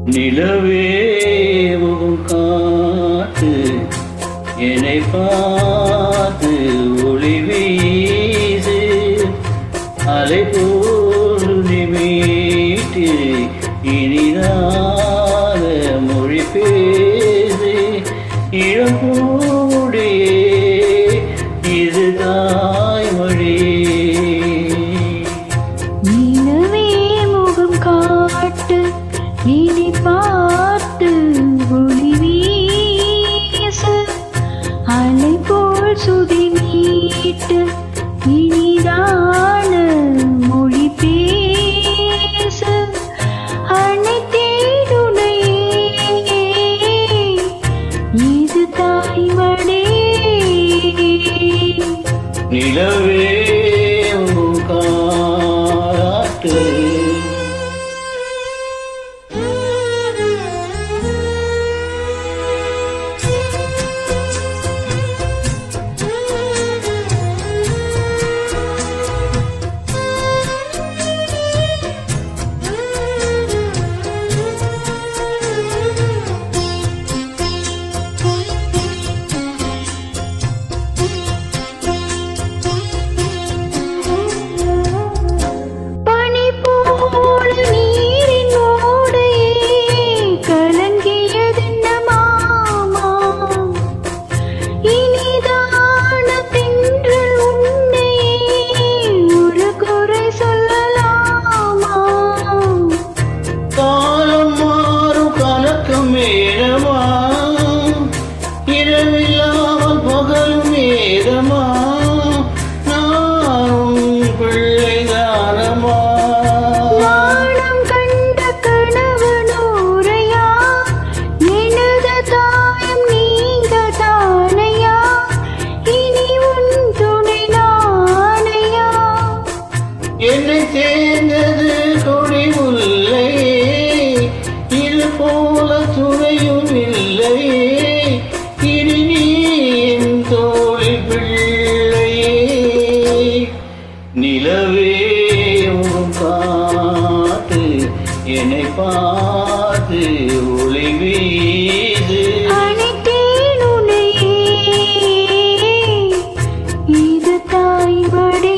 நிலவே முகம் காட்டு என்னை பார்த்து ஒளி வீசு அலை போல் நிமிட்டு இனிதான மொழி பேசு இளங்கூடியே இது தாய்மொழி. நிலவே முகம் காட்டு என்னை பார்த்து ஒளி வீசு அலை போல் சுதி மீட்டு இனிதான மொழி பேசு அனைத்தேனுனையே இது தாய்மொழி. நிலவே முகம் காட்டு இரவில்லாமல் பகலும் ஏதமா நானும் பிள்ளைதானமா. வானம் கண்ட கனவு நூறையா எனது தாயம் நீங்க தானையா இனி உன் துணை நானையா. என்னை சேர்ந்தது கொடி முல்லையே இது போல துணையும் இல்லையே இனி நீ என் தோளில் பிள்ளையே. நிலவே முகம் காட்டு என்னை பார்த்து ஒளி வீசு அனைத்தேனுனையே இது தாய்மொழி.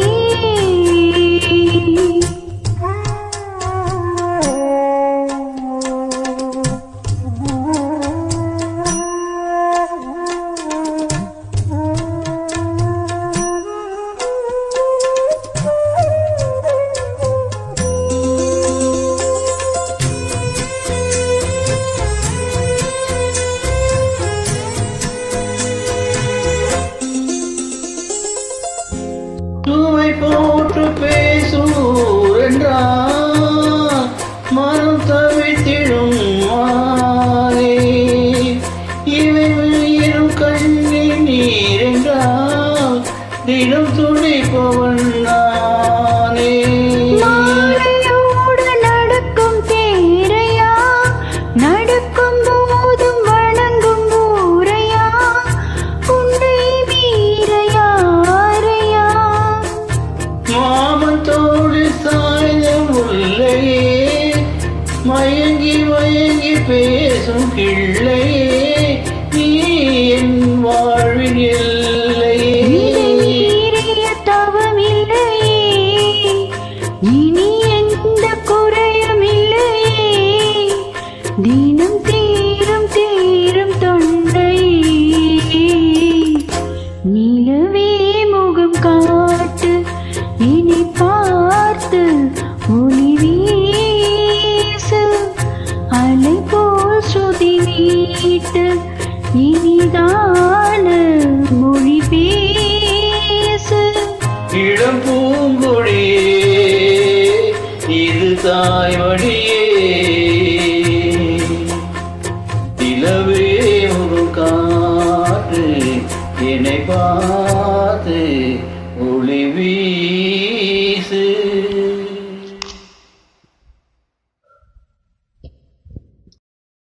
தூவை போட்டு பேசூர் என்றால் மனம் தவித்திடும் மாறே இவை வெளியிடும் கண்ணீர் நீர் என்றால் தினம் துடிப்பவன் நானே. மாலையோடு நடக்கும் தேரையா நடக்கும் போதும் வணங்கும் ஊரையா உன்னை மீறையாரையா. மாமத்தோடு சாய்ந்த முல்லையே மயங்கி மயங்கி பேசும் கிள்ளையே நீ என் வாழ்வின் எல்லையே. தவமில்லையே இனி எந்த குறையும் இல்லையே தினம் தீரும் தீரும் தொண்டை. நிலவே முகம் காட்டு என்னை பார்த்து ஒளி வீசு அலை போல் சுதி மீட்டு இனிதான மொழி பேசு. இளம் பூங்கொடியே இது தாய்மொழி.